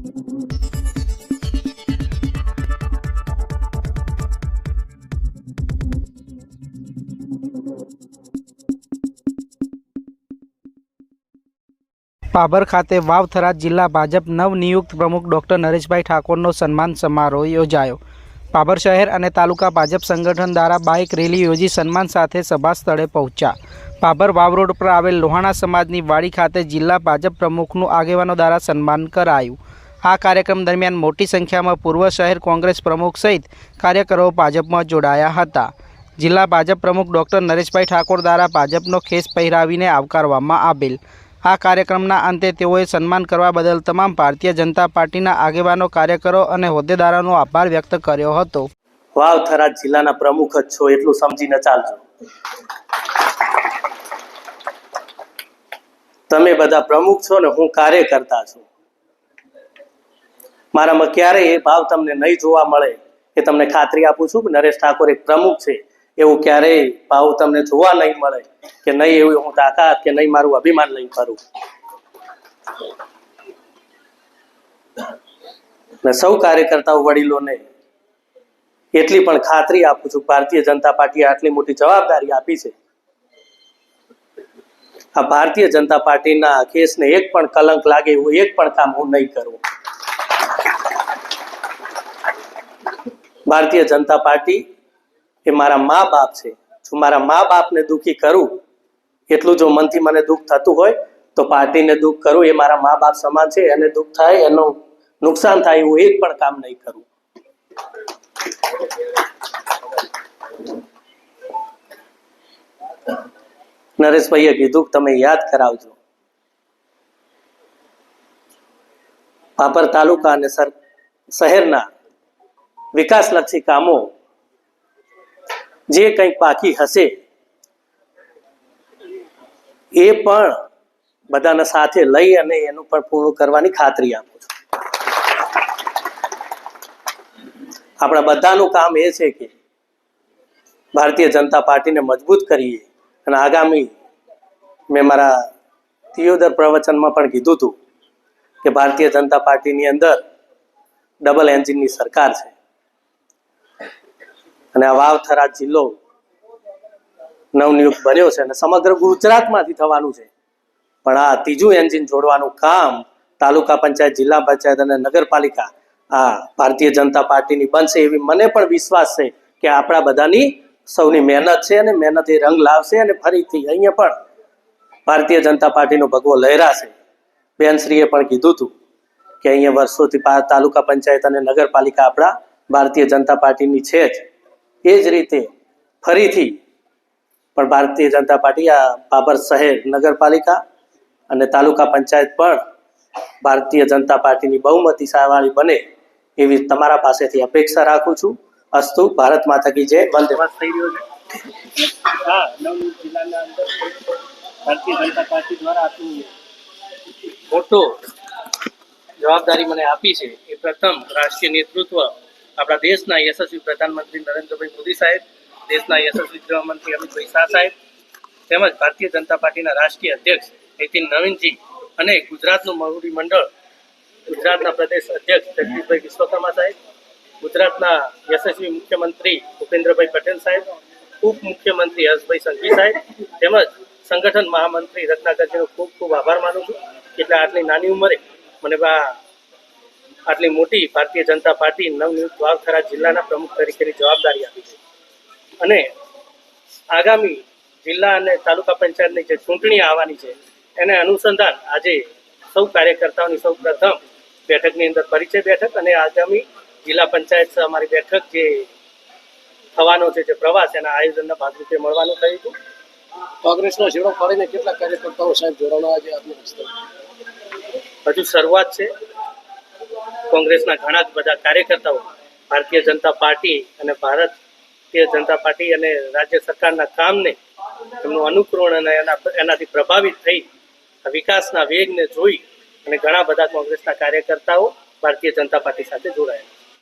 પાભર ખાતે વાવથરા જિલ્લા ભાજપ નવનિયુક્ત પ્રમુખ ડૉક્ટર નરેશભાઈ ઠાકોરનો સન્માન સમારોહ યોજાયો। પાભર શહેર અને તાલુકા ભાજપ સંગઠન દ્વારા બાઇક રેલી યોજી સન્માન સાથે સભા સ્થળે પહોંચ્યા। પાભર વાવ રોડ પર આવેલ લોહાણા સમાજની વાડી ખાતે જિલ્લા ભાજપ પ્રમુખનું આગેવાનો દ્વારા સન્માન કરાયું। આ કાર્યક્રમ દરમિયાન મોટી સંખ્યામાં પૂર્વ શહેર કોંગ્રેસ પ્રમુખ સહિત કાર્યકરો ભાજપમાં જોડાયા હતા। જિલ્લા ભાજપ પ્રમુખ ડૉક્ટર નરેશભાઈ ઠાકોર દ્વારા ભાજપનો ખેસ પહેરાવીને આવકારવામાં આવેલ। આ કાર્યક્રમના અંતે તેઓએ સન્માન કરવા બદલ તમામ ભારતીય જનતા પાર્ટીના આગેવાનો, કાર્યકરો અને હોદ્દેદારોનો આભાર વ્યક્ત કર્યો હતો। વાવથરા જિલ્લાના પ્રમુખ જ છો એટલું સમજીને ચાલજો। તમે બધા પ્રમુખ છો ને હું કાર્યકર્તા છું। મારામાં ક્યારેય એ ભાવ તમને નહીં જોવા મળે એ તમને ખાતરી આપું છું કે નરેશ ઠાકોર એક પ્રમુખ છે એવું ક્યારેય ભાવ તમને જોવા નહીં મળે કે નહીં એવું હું તાકાત કે નહીં મારું અભિમાન લઈને કરું। ને સૌ કાર્યકર્તાઓ વડીલોને એટલી પણ ખાતરી આપું છું, ભારતીય જનતા પાર્ટીએ આટલી મોટી જવાબદારી આપી છે। આ ભારતીય જનતા પાર્ટીના કેસને એક પણ કલંક લાગે એવું એક પણ કામ હું નહીં કરું। ભારતીય જનતા પાર્ટી એ મારા મા બાપ છે। જો મારા મા બાપને દુઃખી કરું એટલું જો મનથી મને દુઃખ થતું હોય તો પાર્ટીને દુઃખ કરું એ મારા મા બાપ સમાન છે। એને દુઃખ થાય, એનું નુકસાન થાય એવું એક પણ કામ નહીં કરું। નરેશભાઈએ કીધું તમે યાદ કરાવજો। પાપર તાલુકા અને શહેરના વિકાસલક્ષી કામો જે કંઈક બાકી હશે એ પણ બધાને સાથે લઈ અને એનું પણ પૂર્ણ કરવાની ખાતરી આપું છું। આપણા બધાનું કામ એ છે કે ભારતીય જનતા પાર્ટીને મજબૂત કરીએ અને આગામી મેં મારા તિયોદર પ્રવચનમાં પણ કીધું હતું કે ભારતીય જનતા પાર્ટીની અંદર ડબલ એન્જિનની સરકાર છે અને આ વાવથરા જિલ્લો નવનિયુક્ત બન્યો છે અને સમગ્ર ગુજરાતમાંથી થવાનું છે। પણ આ ત્રીજું એન્જિન જોડવાનું કામ તાલુકા પંચાયત, જિલ્લા પંચાયત અને નગરપાલિકા આ ભારતીય જનતા પાર્ટીની બનશે એવી મને પણ વિશ્વાસ છે કે આપણા બધાની સૌની મહેનત છે અને મહેનત એ રંગ લાવશે અને ફરીથી અહીંયા પણ ભારતીય જનતા પાર્ટીનો ભગવો લહેરાશે। બેનશ્રીએ પણ કીધું હતું કે અહીંયા વર્ષોથી તાલુકા પંચાયત અને નગરપાલિકા આપણા ભારતીય જનતા પાર્ટીની છે જ। એ જ રીતે ફરીથી પણ ભારતીય જનતા પાર્ટી આ પાભર શહેર નગરપાલિકા અને તાલુકા પંચાયત પણ ભારતીય જનતા પાર્ટીની બહુમતી વાળી બને એવી તમારા પાસેથી અપેક્ષા રાખું છું। અસ્તુ, ભારત માતા કી જય, વંદે માતરમ। થઈ રહ્યો છે હા, નવનિયુક્ત જિલ્લાના અંદર ભારતીય જનતા પાર્ટી દ્વારા આટલું મોટો જવાબદારી મને આપી છે એ પ્રથમ રાષ્ટ્રીય નેતૃત્વ આપણા દેશના યશસ્વી પ્રધાનમંત્રી નરેન્દ્રભાઈ મોદી સાહેબ, દેશના યશસ્વી ગૃહમંત્રી અમિતભાઈ શાહ સાહેબ તેમજ ભારતીય જનતા પાર્ટીના રાષ્ટ્રીય અધ્યક્ષ નીતિન નવીનજી અને ગુજરાતનું મોવડી મંડળ, ગુજરાતના પ્રદેશ અધ્યક્ષ જગદીશભાઈ વિશ્વકર્મા સાહેબ, ગુજરાતના યશસ્વી મુખ્યમંત્રી ભૂપેન્દ્રભાઈ પટેલ સાહેબ, ઉપમુખ્યમંત્રી હર્ષભાઈ સંઘવી સાહેબ તેમજ સંગઠન મહામંત્રી રત્નાકરજીનો ખૂબ ખૂબ આભાર માનું છું। એટલે આટલી નાની ઉંમરે મને આટલી મોટી ભારતીય જનતા પાર્ટી નવનિયુક્ત વાવથરા જિલ્લાના પ્રમુખ તરીકેની જવાબદારી આપી છે અને આગામી જિલ્લા અને તાલુકા પંચાયતની જે ચૂંટણી આવવાની છે એને અનુસંધાન આજે સૌ કાર્યકર્તાઓની સૌ પ્રથમ બેઠકની અંદર પરિચય બેઠક અને આગામી જિલ્લા પંચાયત અમારી બેઠક જે થવાનો છે, જે પ્રવાસ એના આયોજનના ભાગરૂપે મળવાનું થયું હતું। કોંગ્રેસનો ઝીણો ફરીને કેટલા કાર્યકર્તાઓ સાહેબ જોડાણા આજે આપની હજુ શરૂઆત છે। કોંગ્રેસના ઘણા બધા કાર્યકર્તાઓ ભારતીય જનતા પાર્ટી અને ભારતીય જનતા પાર્ટી અને રાજ્ય સરકારના કામને એમનું અનુકરણ અને એનાથી પ્રભાવિત થઈ વિકાસના વેગને જોઈ અને ઘણા બધા કોંગ્રેસના કાર્યકર્તાઓ ભારતીય જનતા પાર્ટી સાથે જોડાયા।